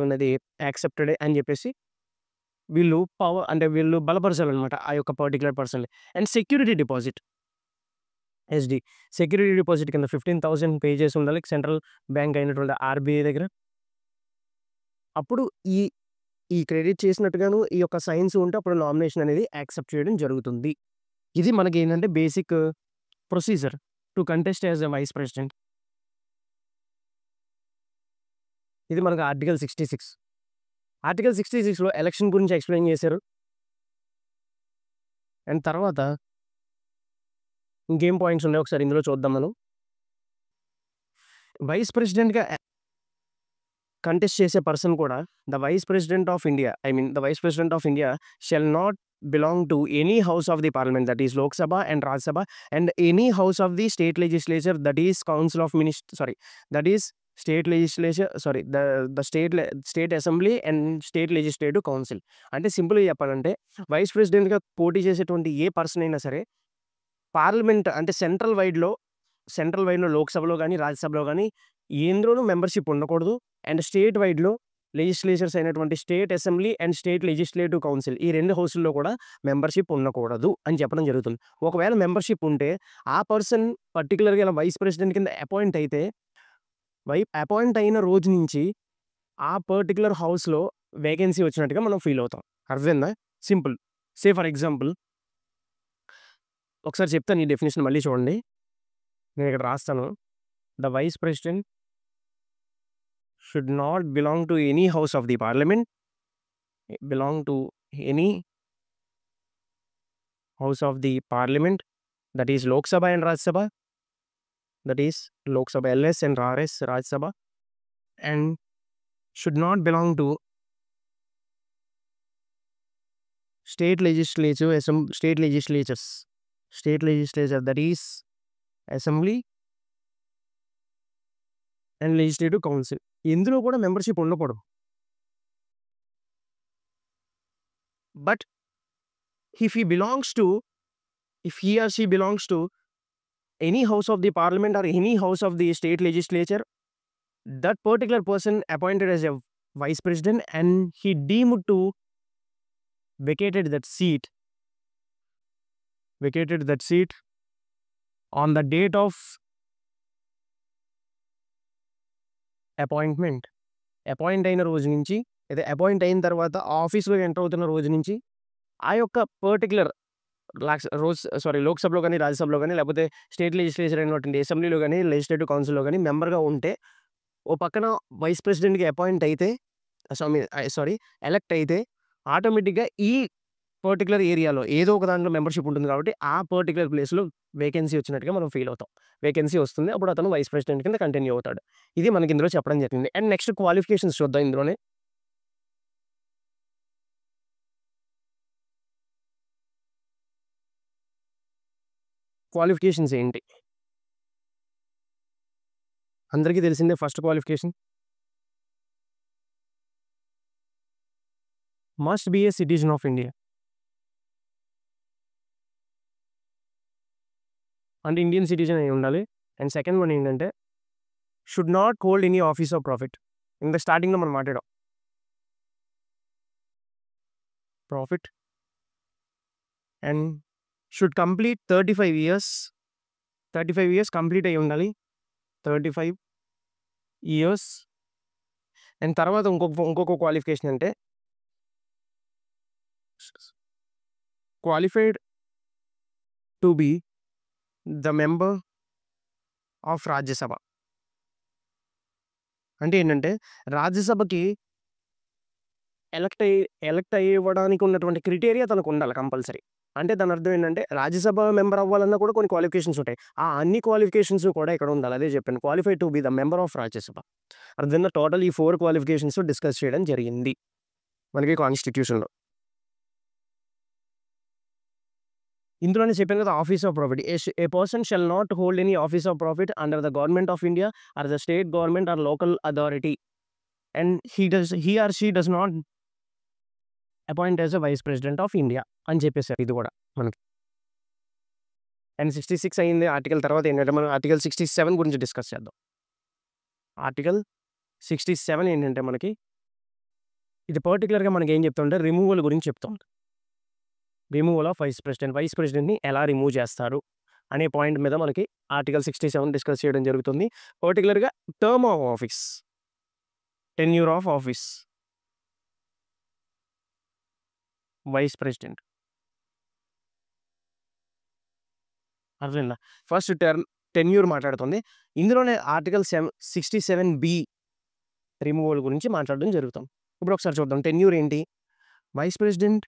అనేది యాక్సెప్టెడ్ అని చెప్పేసి వీళ్ళు బలపరచాలనమాట ఆ యొక్క పర్టిక్యులర్ పర్సన్‌ని. And security deposit SD. Security deposit కింద 15,000 పే చేసి ఉండాలి సెంట్రల్ బ్యాంక్ అయినటువంటి ఆర్‌బీఐ దగ్గర. అప్పుడు ఈ ఈ క్రెడిట్ చేసినట్టుగాను ఈ యొక్క సైన్స్ ఉంటే అప్పుడు నామినేషన్ అనేది యాక్సెప్ట్ చేయడం జరుగుతుంది. ఇది మనకేంటంటే basic procedure to contest as a vice president. ఇది మనకు ఆర్టికల్ 66. ఆర్టికల్ 66లో ఎలక్షన్ గురించి ఎక్స్‌ప్లెయిన్ చేశారు. అండ్ తర్వాత ఇంకేం పాయింట్స్ ఉన్నాయో ఒకసారి ఇందులో చూద్దాం మనం. వైస్ ప్రెసిడెంట్‌గా కంటెస్ట్ చేసే పర్సన్ కూడా the vice president of India the vice president of India shall not belong to any house of the parliament that is Lok Sabha and Rajya Sabha and any house of the state legislature that is council of that is state legislature state assembly and state legislative council. అంటే సింపుల్‌గా చెప్పాలంటే vice ప్రెసిడెంట్‌గా పోటీ చేసేటువంటి ఏ person అయినా సరే parliament అంటే central వైడ్‌లో లోక్‌సభలో గాని, రాజ్యసభలో గాని ఎందులోనూ మెంబర్‌షిప్ ఉండకూడదు. అండ్ స్టేట్ వైడ్‌లో లెజిస్లేచర్స్ అయినటువంటి state assembly and state legislative council ఈ 2 హౌసుల్లో కూడా మెంబర్‌షిప్ ఉండకూడదు అని చెప్పడం జరుగుతుంది. ఒకవేళ మెంబర్‌షిప్ ఉంటే ఆ పర్సన్ పర్టిక్యులర్‌గా ఇలా వైస్ ప్రెసిడెంట్ కింద అపాయింట్ అయిన రోజు నుంచి ఆ పర్టిక్యులర్ హౌస్‌లో వేకెన్సీ వచ్చినట్టుగా మనం ఫీల్ అవుతాం. అర్థమైందా? సింపుల్. ఫర్ ఎగ్జాంపుల్ ఒకసారి చెప్తాను ఈ డెఫినిషన్ మళ్ళీ చూడండి. నేను ఇక్కడ రాస్తాను. The vice president should not belong to any house of the parliament. Belong to any house of the parliament that is Lok Sabha and Rajya Sabha. That is Lok Sabha LS and RS Rajya Sabha. And should not belong to state legislature that is assembly and legislative council. ఇందులో కూడా membership ఉండకూడదు. But if he or she belongs to any house of the parliament or any house of the state legislature, that particular person appointed as a vice president and he deemed to vacated that seat on the date of appointment. Appoint అయిన రోజు నుంచి లేదా appoint అయిన తర్వాత ఆఫీస్‌లో enter అవుతున్న రోజు నుంచి ఆ యొక్క పర్టిక్యులర్ లోక్‌సభలో గాని, రాజ్యసభలో గాని లేకపోతే స్టేట్ లెజిస్లేచర్ అయినటువంటి అసెంబ్లీలో గాని, లెజిస్లేటివ్ కౌన్సిల్‌లో గాని మెంబర్‌గా ఉంటే ఓ పక్కన వైస్ ప్రెసిడెంట్‌గా ఎలక్ట్ అయితే ఆటోమేటిక్‌గా ఈ పర్టిక్యులర్ ఏరియాలో ఏదో ఒక దాంట్లో మెంబర్‌షిప్ ఉంటుంది కాబట్టి ఆ పర్టిక్యులర్ ప్లేస్‌లో వేకెన్సీ వచ్చినట్టుగా మనం ఫీల్ అవుతాం. వేకెన్సీ వస్తుంది. అప్పుడు అతను వైస్ ప్రెసిడెంట్ కింద కంటిన్యూ అవుతాడు. ఇది మనకి ఇందులో చెప్పడం జరిగింది. అండ్ నెక్స్ట్ క్వాలిఫికేషన్స్ చూద్దాం ఇందులోనే. క్వాలిఫికేషన్స్ ఏంటి? అందరికీ తెలిసిందే first qualification. Must be A citizen of India. అంటే ఇండియన్ సిటిజన్ అయి ఉండాలి. అండ్ సెకండ్ వన్ ఏంటంటే should not hold any office of profit. ఇంక స్టార్టింగ్‌లో మనం మాట్లాడాం. Profit and should complete 35 years complete అయ్యి ఉండాలి. 35 ఇయర్స్. అండ్ తర్వాత ఇంకొక క్వాలిఫికేషన్ అంటే qualified to be the member of Rajya Sabha. అంటే ఏంటంటే రాజ్యసభకి ఎలక్ట్ అవ్వడానికి ఉన్నటువంటి క్రైటీరియా తనకు ఉండాలి కంపల్సరీ. అంటే దాని అర్థం ఏంటంటే రాజ్యసభ మెంబర్ అవ్వాలన్నా కూడా కొన్ని క్వాలిఫికేషన్స్ ఉంటాయి. ఆ అన్ని క్వాలిఫికేషన్స్ కూడా ఇక్కడ ఉండాలి. అదే చెప్పాను. Qualified to be the member of Rajya Sabha. అర్థమైందా? టోటల్ ఈ 4 క్వాలిఫికేషన్స్ డిస్కస్ చేయడం జరిగింది మనకి కాన్స్టిట్యూషన్‌లో. ఇందులోనే చెప్పాను కదా office of profit. A person shall not hold any office of profit under the government of India or the state government or local authority and he or she does not appoint as a vice president of India అని చెప్పేసారు ఇది కూడా మనకి. And 66 అయింది article. తర్వాత ఏంటంటే మనం article 67 గురించి డిస్కస్ చేద్దాం. ఆర్టికల్ 67 ఏంటంటే మనకి ఇది పర్టిక్యులర్‌గా మనకి ఏం చెప్తుంటే రిమూవల్ గురించి చెప్తుంది. రిమూవల్ ఆఫ్ వైస్ ప్రెసిడెంట్‌ని ఎలా రిమూవ్ చేస్తారు అనే పాయింట్ మీద మనకి ఆర్టికల్ 67 డిస్కస్ చేయడం జరుగుతుంది. పర్టిక్యులర్‌గా term of office, tenure of office vice president. అర్థమైందా? ఫస్ట్ టెన్యూర్ మాట్లాడుతుంది. ఇందులోనే ఆర్టికల్ 67 రిమూవల్ గురించి మాట్లాడడం జరుగుతుంది. ఇప్పుడు ఒకసారి చూద్దాం టెన్యూర్ ఏంటి? Vice president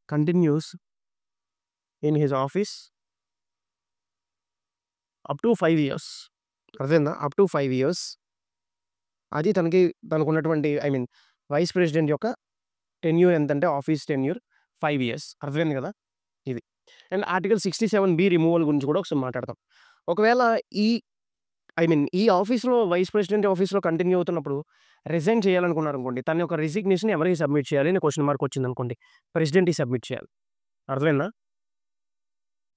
continues in his office up to 5 years. అర్థమైందా? Up to 5 years. అది తనకున్నటువంటి వైస్ ప్రెసిడెంట్ యొక్క టెన్యూర్ ఎంతంటే ఆఫీస్ టెన్యూర్ 5 ఇయర్స్. అర్థమైంది కదా! ఇది. అండ్ ఆర్టికల్ 67 రిమూవల్ గురించి కూడా ఒకసారి మాట్లాడతాం. ఒకవేళ ఈ ఈ ఆఫీస్‌లో వైస్ ప్రెసిడెంట్ ఆఫీస్‌లో కంటిన్యూ అవుతున్నప్పుడు రిజైన్ చేయాలనుకున్నారనుకోండి. తన యొక్క రిజిగ్నేషన్ ఎవరికి సబ్మిట్ చేయాలి అని క్వెషన్ మార్క్ వచ్చిందనుకోండి. ప్రెసిడెంట్‌కి సబ్మిట్ చేయాలి. అర్థమైందా?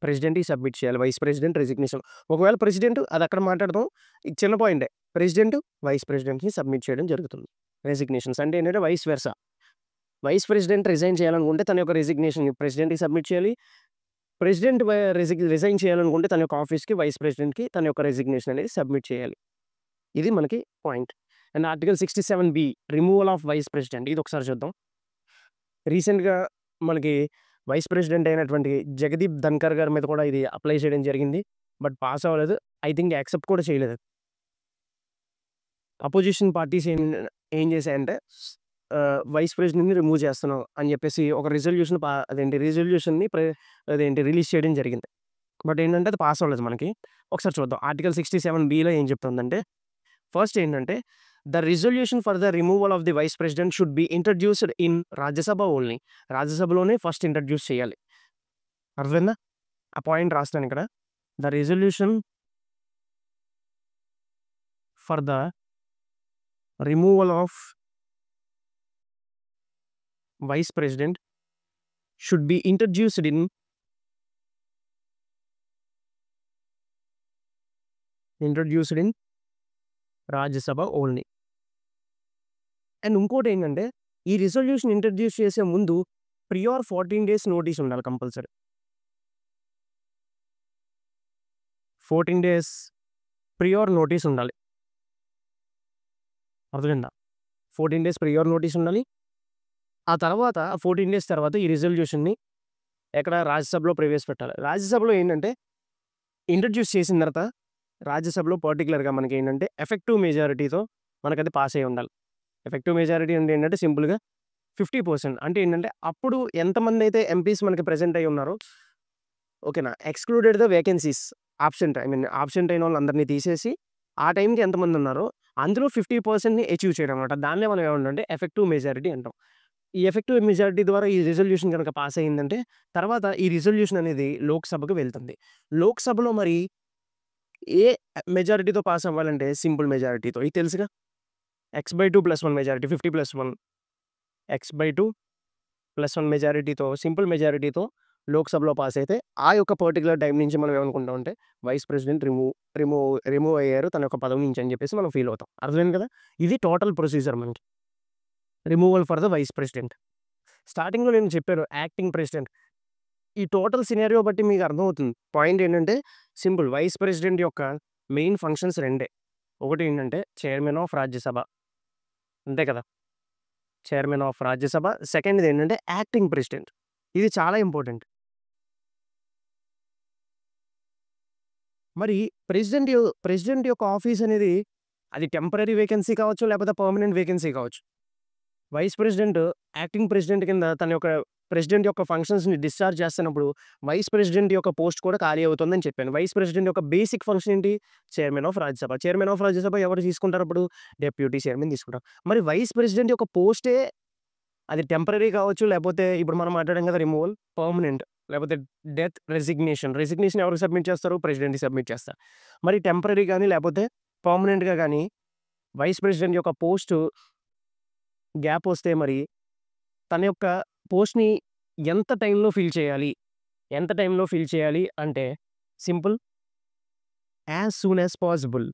ప్రెసిడెంట్‌కి సబ్మిట్ చేయాలి. Vice president resignation. ఒకవేళ ప్రెసిడెంట్ అది అక్కడ మాట్లాడదాం. ఇది చిన్న పాయింటే. ప్రెసిడెంట్ వైస్ ప్రెసిడెంట్‌కి సబ్మిట్ చేయడం జరుగుతుంది. రిజిగ్నేషన్స్ అంటే ఏంటంటే vice versa. Vice president resign చేయాలనుకుంటే తన యొక్క రిజిగ్నేషన్ ప్రెసిడెంట్‌కి సబ్మిట్ చేయాలి. ప్రెసిడెంట్ రిజైన్ చేయాలనుకుంటే తన యొక్క ఆఫీస్‌కి వైస్ ప్రెసిడెంట్‌కి తన యొక్క రిజిగ్నేషన్ అనేది సబ్మిట్ చేయాలి. ఇది మనకి point. And article 67 removal of vice president. ఇది ఒకసారి చూద్దాం. రీసెంట్‌గా మనకి వైస్ ప్రెసిడెంట్ అయినటువంటి జగదీప్ ధన్కర్ గారి మీద కూడా ఇది అప్లై చేయడం జరిగింది. బట్ పాస్ అవ్వలేదు. ఐ థింక్ యాక్సెప్ట్ కూడా చేయలేదు. అపోజిషన్ పార్టీస్ ఏం చేశాయంటే వైస్ ప్రెసిడెంట్‌ని రిమూవ్ చేస్తున్నాం అని చెప్పేసి ఒక రిజల్యూషన్‌ని రిలీజ్ చేయడం జరిగింది. బట్ ఏంటంటే అది పాస్ అవ్వలేదు మనకి. ఒకసారి చూద్దాం. ఆర్టికల్ 67 ఏం చెప్తుందంటే ఫస్ట్ ఏంటంటే the resolution for the removal of the vice president should be introduced in Rajya Sabha only. రాజ్యసభలోనే first introduce చేయాలి. అర్థమైందా? ఆ పాయింట్ రాస్తాను ఇక్కడ. The resolution for the removal of vice president should be introduced in Rajya Sabha only. And ఇంకోటి ఏంటంటే ఈ resolution introduce చేసే ముందు ప్రియార్ 14 డేస్ నోటీస్ ఉండాలి కంపల్సరీ. 14 డేస్ ప్రియార్ నోటీస్ ఉండాలి. అర్థమైందా? 14 డేస్ ప్రియార్ నోటీస్ ఉండాలి. ఆ తర్వాత 14 డేస్ తర్వాత ఈ రిజల్యూషన్‌ని రాజ్యసభలో ప్రవేశపెట్టాలి. రాజ్యసభలో ఏంటంటే ఇంట్రడ్యూస్ చేసిన తర్వాత రాజ్యసభలో పర్టిక్యులర్‌గా మనకేంటంటే ఎఫెక్టివ్ మెజారిటీతో మనకది పాస్ అయ్యి ఉండాలి. ఎఫెక్టివ్ మెజారిటీ అంటే ఏంటంటే సింపుల్‌గా 50% అంటే ఏంటంటే అప్పుడు ఎంతమందైతే ఎంపీస్ మనకి ప్రెజెంట్ అయ్యి ఉన్నారో ఓకేనా? ఎక్స్‌క్లూడెడ్ ద వేకెన్సీస్ ఆబ్సెంట్ అయిన వాళ్ళందరిని తీసేసి ఆ టైంకి ఎంతమంది ఉన్నారో అందులో 50%ని అచీవ్ చేయడం అన్నమాట. దాన్నే మనం ఏమంటామంటే ఎఫెక్టివ్ మెజారిటీ అంటాం. ఈ ఎఫెక్టివ్ మెజారిటీ ద్వారా ఈ రిజల్యూషన్ గనక పాస్ అయిందంటే తర్వాత ఈ రిజల్యూషన్ అనేది లోక్‌సభకు వెళ్తుంది. లోక్‌సభలో మరి ఏ మెజారిటీతో పాస్ అవ్వాలంటే సింపుల్ మెజారిటీతో. ఇది తెలుసుగా. x/2 + 1 మెజారిటీ 50+1 x/2 + 1 మెజారిటీతో సింపుల్ మెజారిటీతో లోక్‌సభలో పాస్ అయితే ఆ యొక్క పర్టిక్యులర్ టైం నుంచి మనం ఏమనుకుంటామంటే వైస్ ప్రెసిడెంట్ రిమూవ్ అయ్యారు తన యొక్క పదవి నుంచి అని చెప్పేసి మనం ఫీల్ అవుతాం. అర్థమైంది కదా! ఇది టోటల్ ప్రొసీజర్ మనకి. Removal for the vice president. స్టార్టింగ్‌లో నేను చెప్పాను యాక్టింగ్ ప్రెసిడెంట్. ఈ టోటల్ సినారియో బట్టి మీకు అర్థమవుతుంది. పాయింట్ ఏంటంటే సింపుల్ వైస్ ప్రెసిడెంట్ యొక్క మెయిన్ ఫంక్షన్స్ రెండే. ఒకటి ఏంటంటే చైర్మన్ ఆఫ్ రాజ్యసభ. అంతే కదా! Chairman of Rajya Sabha. సెకండ్‌ది ఏంటంటే యాక్టింగ్ ప్రెసిడెంట్. ఇది చాలా ఇంపార్టెంట్. మరి ప్రెసిడెంట్ యొక్క ఆఫీస్ అనేది అది టెంపరరీ వేకెన్సీ కావచ్చు, లేకపోతే పర్మనెంట్ వేకెన్సీ కావచ్చు. వైస్ ప్రెసిడెంట్ యాక్టింగ్ ప్రెసిడెంట్ కింద తన యొక్క ప్రెసిడెంట్ యొక్క ఫంక్షన్స్‌ని డిశ్చార్జ్ చేస్తున్నప్పుడు వైస్ ప్రెసిడెంట్ యొక్క పోస్ట్ కూడా ఖాళీ అవుతుందని చెప్పాను. వైస్ ప్రెసిడెంట్ యొక్క బేసిక్ ఫంక్షన్ ఏంటి? Chairman of Rajya Sabha. Chairman of Rajya Sabha ఎవరు తీసుకుంటారు అప్పుడు? డెప్యూటీ చైర్మన్ తీసుకుంటారు. మరి వైస్ ప్రెసిడెంట్ యొక్క పోస్టే అది టెంపరరీ కావచ్చు, లేకపోతే ఇప్పుడు మనం మాట్లాడాం కదా రిమూవల్, పర్మనెంట్ లేకపోతే డెత్, రెసిగ్నేషన్ ఎవరికి సబ్మిట్ చేస్తారు? ప్రెసిడెంట్‌కి సబ్మిట్ చేస్తారు. మరి టెంపరరీ గాని లేకపోతే పర్మనెంట్‌గా గాని వైస్ ప్రెసిడెంట్ యొక్క పోస్ట్ గ్యాప్ వస్తే మరి తన యొక్క పోస్ట్‌ని ఎంత టైంలో ఫిల్ చేయాలి? ఎంత టైంలో ఫిల్ చేయాలి అంటే simple as soon as possible.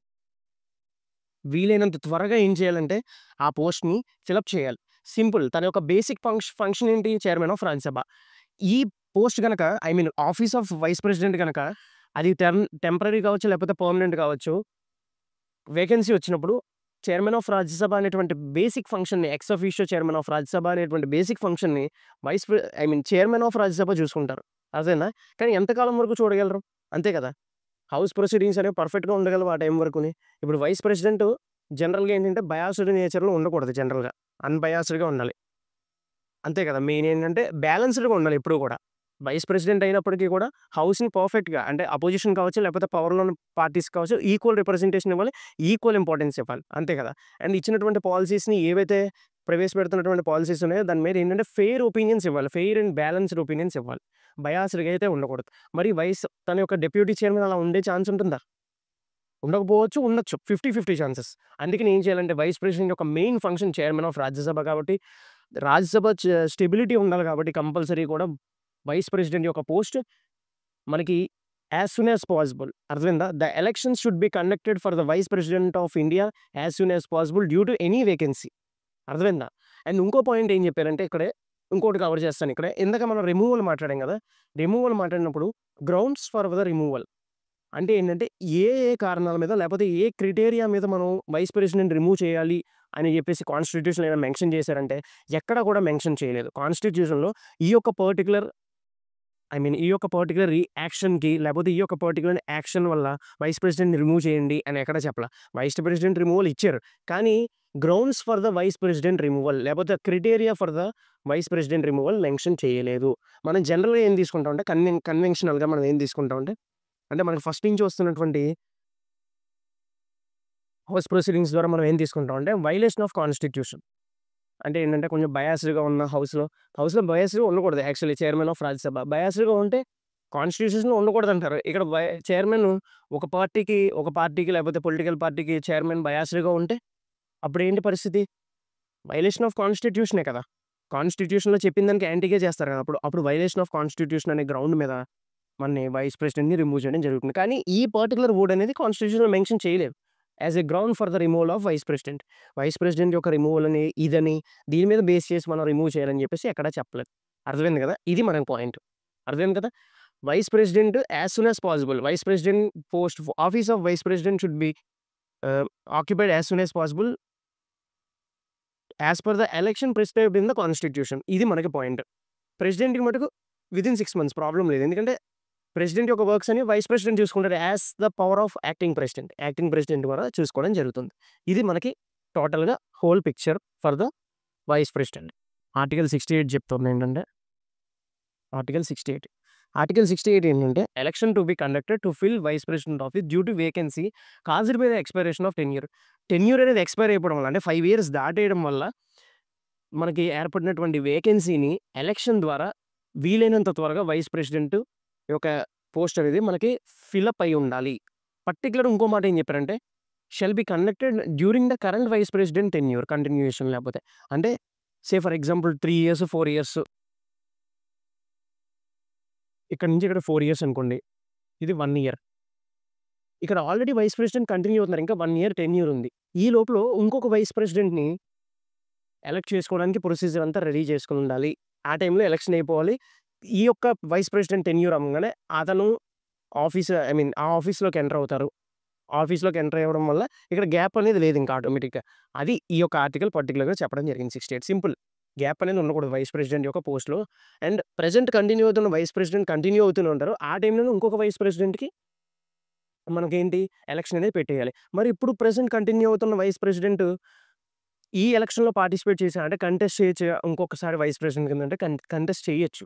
వీలైనంత త్వరగా ఏం చేయాలంటే ఆ పోస్ట్‌ని ఫిలప్ చేయాలి. సింపుల్. తన యొక్క బేసిక్ ఫంక్షన్ ఏంటి? Chairman of Rajya Sabha. ఈ పోస్ట్ గనక ఆఫీస్ ఆఫ్ వైస్ ప్రెసిడెంట్ గనక అది టెంపరరీ కావచ్చు, లేకపోతే పర్మనెంట్ కావచ్చు. వేకెన్సీ వచ్చినప్పుడు చైర్మన్ ఆఫ్ రాజ్యసభ అనేటువంటి బేసిక్ ఫంక్షన్‌ని ex officio chairman of Rajya Sabha అనేటువంటి బేసిక్ ఫంక్షన్‌ని చైర్మన్ ఆఫ్ రాజ్యసభ చూసుకుంటారు. అదేనా? కానీ ఎంతకాలం వరకు చూడగలరు? అంతే కదా! హౌస్ ప్రొసీడింగ్స్ అనేవి పర్ఫెక్ట్‌గా ఉండగలవు ఆ టైం వరకుని. ఇప్పుడు వైస్ ప్రెసిడెంట్ జనరల్‌గా ఏంటంటే బయాస్డ్ నేచర్‌లో ఉండకూడదు జనరల్‌గా. అన్‌బయాస్డ్‌గా ఉండాలి. అంతే కదా! మెయిన్ ఏంటంటే బ్యాలెన్స్‌డ్‌గా ఉండాలి ఎప్పుడు కూడా. వైస్ ప్రెసిడెంట్ అయినప్పటికీ కూడా హౌస్‌ని పర్ఫెక్ట్‌గా అంటే అపోజిషన్ కావచ్చు, లేకపోతే పవర్‌లో ఉన్న పార్టీస్ కావచ్చు, ఈక్వల్ రిప్రజెంటేషన్ ఇవ్వాలి. ఈక్వల్ ఇంపార్టెన్స్ ఇవ్వాలి. అంతే కదా! అండ్ ఇచ్చినటువంటి పాలిసీస్‌ని ఏవైతే ప్రవేశపెడుతున్నటువంటి పాలిసీస్ ఉన్నాయో దాని మీద ఏంటంటే ఫెయిర్ ఒపీనియన్స్ ఇవ్వాలి. ఫెయిర్ అండ్ బ్యాలెన్స్‌డ్ ఒపీనియన్స్ ఇవ్వాలి. బయాస్డ్‌గా అయితే ఉండకూడదు. మరి తన యొక్క డిప్యూటీ చైర్మన్ అలా ఉండే ఛాన్స్ ఉంటుందా? ఉండకపోవచ్చు, ఉండొచ్చు. 50, 50 ఛాన్సెస్. అందుకని ఏం చేయాలంటే వైస్ ప్రెసిడెంట్ యొక్క main function chairman of Rajya Sabha కాబట్టి, రాజ్యసభ స్టెబిలిటీ ఉండాలి కాబట్టి కంపల్సరీ కూడా వైస్ ప్రెసిడెంట్ యొక్క పోస్ట్ మనకి యాస్ సూన్ యాస్ పాసిబుల్. అర్థమైందా? The elections should be conducted for the vice president of India as soon as possible due to any vacancy. అర్థమైందా? And ఇంకో point ఏం చెప్పారంటే ఇక్కడే ఇంకోటి కవర్ చేస్తాను ఇక్కడే. ఇందాక మనం రిమూవల్ మాట్లాడాం కదా! రిమూవల్ మాట్లాడినప్పుడు గ్రౌండ్స్ ఫర్ ద రిమూవల్. అంటే ఏంటంటే, ఏ కారణాల మీద లేపోతే ఏ క్రైటీరియా మీద మనం వైస్ ప్రెసిడెంట్ రిమూవ్ చేయాలి అని జెప్పేసి కాన్స్టిట్యూషన్‌లో ఏమైనా మెన్షన్ చేశారంటే, ఎక్కడ కూడా మెన్షన్ చేయలేదు. కాన్స్టిట్యూషన్‌లో ఈ యొక్క పర్టిక్యులర్ ఈ యొక్క పర్టిక్యులర్ యాక్షన్‌కి లేపోతే ఈ యొక్క పర్టిక్యులర్ యాక్షన్ వల్ల వైస్ ప్రెసిడెంట్‌ని రిమూవ్ చేయండి అని ఎక్కడ చెప్పల. వైస్ ప్రెసిడెంట్ రిమూవల్ ఇచ్చారు. కానీ grounds for the vice president removal లేపోతే criteria for the vice president removal mention చేయలేదు. మనం జనరల్‌గా ఏం తీసుకుంటామంటే కన్వెన్షనల్‌గా మనం ఏం తీసుకుంటామంటే అంటే మనకు ఫస్ట్ నుంచి వస్తున్నటువంటి హౌస్ ప్రొసీడింగ్స్ ద్వారా మనం ఏం తీసుకుంటాం అంటే వైలేషన్ ఆఫ్ కాన్స్టిట్యూషన్. అంటే ఏంటంటే కొంచెం బయాస్డ్‌గా ఉన్న హౌస్‌లో బయాస్డ్‌గా ఉండకూడదు యాక్చువల్లీ చైర్మన్ ఆఫ్ రాజ్యసభ. బయాస్డ్‌గా ఉంటే కాన్స్టిట్యూషన్‌లో ఉండకూడదంటారు. ఇక్కడ చైర్మన్ ఒక పార్టీకి లేకపోతే పొలిటికల్ పార్టీకి చైర్మన్ బయాస్డ్‌గా ఉంటే అప్పుడేంటి పరిస్థితి? వైలేషన్ ఆఫ్ కాన్స్టిట్యూషనే కదా! కాన్స్టిట్యూషన్‌లో చెప్పిన దానికి యాంటీ‌గా చేస్తారు కదా! అప్పుడు వైలేషన్ ఆఫ్ కాన్స్టిట్యూషన్ అనే గ్రౌండ్ మీద వైస్ ప్రెసిడెంట్‌ని రిమూవ్ చేయడం జరుగుతుంది. కానీ ఈ పర్టిక్యులర్ వర్డ్ అనేది కాన్స్టిట్యూషన్‌లో మెన్షన్ చేయలేదు. As a ground for the removal of vice president. Vice president యొక్క రిమూవల్ అని, ఇదని, దీని మీద బేస్ చేసి మనం రిమూవ్ చేయాలని చెప్పేసి ఎక్కడా చెప్పలేదు. అర్థమైంది కదా! ఇది మన పాయింట్. అర్థమైంది కదా! Vice president as soon as possible. Vice president office of vice president should be occupied as soon as possible as per the election prescribed in the constitution. ఇది మనకి పాయింట్. ప్రెసిడెంట్‌కి మటుకు వితిన్ 6 మంత్స్ ప్రాబ్లమ్ లేదు. ఎందుకంటే president యొక్క works అని vice president చూసుకుంటారు. As the power of acting president. Acting president ద్వారా చూసుకోవడం జరుగుతుంది. ఇది మనకి టోటల్‌గా whole picture for the vice president. Article 68 చెప్తుంది ఏంటంటే ఆర్టికల్ 68. ఆర్టికల్ 68 ఏంటంటే election to be conducted to fill vice president office due to vacancy caused by the expiration of tenure. Tenure అనేది ఎక్స్‌పైర్ అయిపోవడం వల్ల అంటే 5 ఇయర్స్ దాటేయడం వల్ల మనకి ఏర్పడినటువంటి వేకెన్సీని ఎలక్షన్ ద్వారా వీలైనంత త్వరగా వైస్ ప్రెసిడెంట్ యొక్క పోస్ట్ అనేది మనకి ఫిలప్ అయ్యి ఉండాలి. పర్టిక్యులర్ ఇంకో మాట ఏం చెప్పారంటే shall be conducted during the current vice president tenure continuation లేకపోతే అంటే ఫర్ ఎగ్జాంపుల్ 3 ఇయర్స్, 4 ఇయర్స్ ఇక్కడ నుంచి ఇక్కడ 4 ఇయర్స్ అనుకోండి. ఇది 1 ఇయర్. ఇక్కడ ఆల్రెడీ వైస్ ప్రెసిడెంట్ కంటిన్యూ అవుతున్నారు. ఇంకా 1 ఇయర్ టెన్యూర్ ఉంది. ఈ లోపల ఇంకొక వైస్ ప్రెసిడెంట్‌ని ఎలక్ట్ చేసుకోవడానికి ప్రొసీజర్ అంతా రెడీ చేసుకొని ఉండాలి. ఆ టైంలో ఎలక్షన్ అయిపోవాలి. ఈ యొక్క వైస్ ప్రెసిడెంట్ టెన్యూర్ అవ్వంగానే అతను ఆ ఆఫీస్‌లోకి ఎంటర్ అవుతారు. ఆఫీస్‌లోకి ఎంటర్ అవ్వడం వల్ల ఇక్కడ గ్యాప్ అనేది లేదు ఇంకా ఆటోమేటిక్‌గా. అది ఈ యొక్క ఆర్టికల్ పర్టిక్యులర్‌గా చెప్పడం జరిగింది 68 సింపుల్. గ్యాప్ అనేది ఉండకూడదు వైస్ ప్రెసిడెంట్ యొక్క పోస్ట్‌లో. అండ్ ప్రెజెంట్ కంటిన్యూ అవుతున్న వైస్ ప్రెసిడెంట్ కంటిన్యూ అవుతూనే ఉంటారు. ఆ టైంలోనే ఇంకొక వైస్ ప్రెసిడెంట్‌కి మనకేంటి ఎలక్షన్ అనేది పెట్టేయాలి. మరి ఇప్పుడు ప్రెజెంట్ కంటిన్యూ అవుతున్న వైస్ ప్రెసిడెంట్ ఈ ఎలక్షన్‌లో పార్టిసిపేట్ చేశా అంటే కంటెస్ట్ చేయొచ్చు. ఇంకొకసారి వైస్ ప్రెసిడెంట్ కిందంటే కంటెస్ట్ చేయొచ్చు.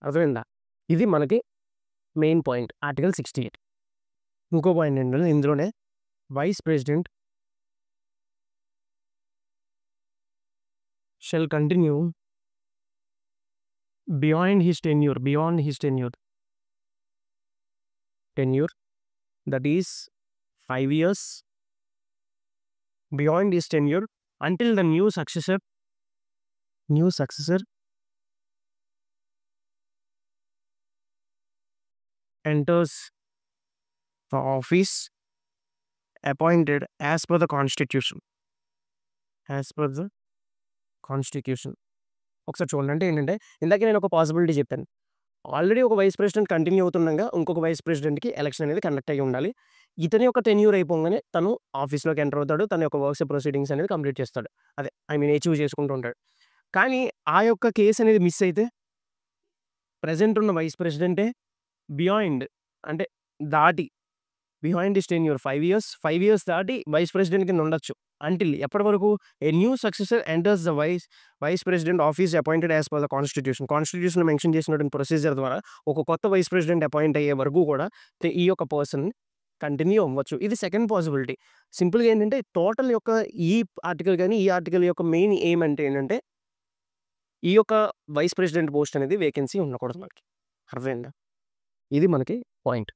అర్థమైందా? ఇది మనకి మెయిన్ పాయింట్ ఆర్టికల్ 68. ఇంకో పాయింట్ ఏంటంటే ఇందులోనే vice president shall continue beyond his tenure that is 5 years beyond his tenure until the new successor enters the office appointed as per the constitution. ఒకసారి చూడండి. అంటే ఏంటంటే ఇందాక నేను ఒక పాసిబిలిటీ చెప్పాను. ఆల్రెడీ ఒక వైస్ ప్రెసిడెంట్ కంటిన్యూ అవుతుండగా ఇంకొక వైస్ ప్రెసిడెంట్‌కి ఎలక్షన్ అనేది కండక్ట్ అయ్యి ఉండాలి. ఇతని యొక్క టెన్యూర్ అయిపోగానే తను ఆఫీస్‌లోకి ఎంటర్ అవుతాడు. తన యొక్క వర్క్స్ ప్రొసీడింగ్స్ అనేది కంప్లీట్ చేస్తాడు. అదే ఐ మీన్ అచీవ్ చేసుకుంటూ ఉంటాడు. కానీ ఆ యొక్క కేస్ అనేది మిస్ అయితే ప్రెజెంట్ ఉన్న వైస్ ప్రెసిడెంటే బియాండ్ అంటే దాటి బిహైండ్ హిస్ టెన్యూర్ 5 ఇయర్స్ దాటి వైస్ ప్రెసిడెంట్ కింద ఉండొచ్చు. అంటిల్ ఎప్పటి వరకు a new successor enters the vice president office appointed as per the constitution. కాన్స్టిట్యూషన్‌లో మెన్షన్ చేసినటువంటి ప్రొసీజర్ ద్వారా ఒక కొత్త వైస్ ప్రెసిడెంట్ అపాయింట్ అయ్యే వరకు కూడా ఈ యొక్క పర్సన్ కంటిన్యూ అవ్వచ్చు. ఇది సెకండ్ పాసిబిలిటీ. సింపుల్‌గా ఏంటంటే టోటల్ యొక్క ఈ ఆర్టికల్ గాని, ఈ ఆర్టికల్ యొక్క మెయిన్ ఎయిమ్ అంటే ఏంటంటే ఈ యొక్క వైస్ ప్రెసిడెంట్ పోస్ట్ అనేది వేకెన్సీ ఉండకూడదు మనకి. అర్థమైందా? ఇది మనకి పాయింట్.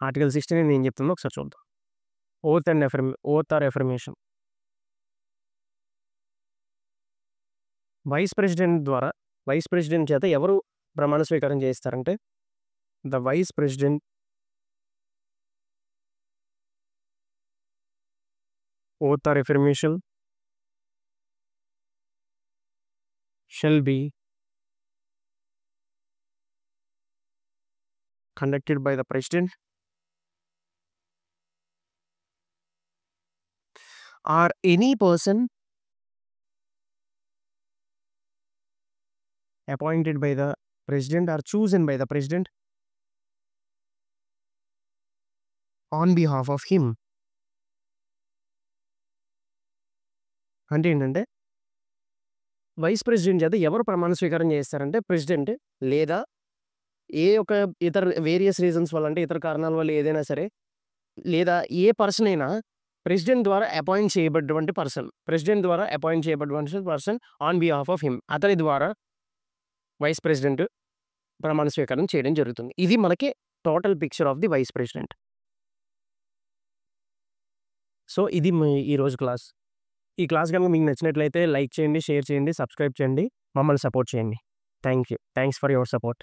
ఆర్టికల్ 16 ఏం చెప్తుందో ఒకసారి చూద్దాం. Oath or affirmation. Vice president చేత ఎవరు ప్రమాణ స్వీకారం చేయిస్తారంటే the vice president oath or affirmation shall be conducted by the president or any person appointed by the president or chosen by the president on behalf of him. అంటే ఏంటంటే vice president చేత ఎవరు ప్రమాణ స్వీకారం చేస్తారంటే ప్రెసిడెంట్ లేదా ఏ ఒక ఇతర వేరియస్ రీజన్స్ వల్ల అంటే ఇతర కారణాల వల్ల ఏదైనా సరే లేదా ఏ పర్సన్ అయినా ప్రెసిడెంట్ ద్వారా అపాయింట్ చేయబడ్డటువంటి person on behalf of him అతని ద్వారా వైస్ ప్రెసిడెంట్ ప్రమాణ స్వీకారం చేయడం జరుగుతుంది. ఇది మనకి total picture of the vice president. So ఇది ఈరోజు క్లాస్. ఈ క్లాస్ కనుక మీకు నచ్చినట్లయితే లైక్ చేయండి, షేర్ చేయండి, సబ్స్క్రైబ్ చేయండి, మమ్మల్ని సపోర్ట్ చేయండి. Thank you. Thanks for your support.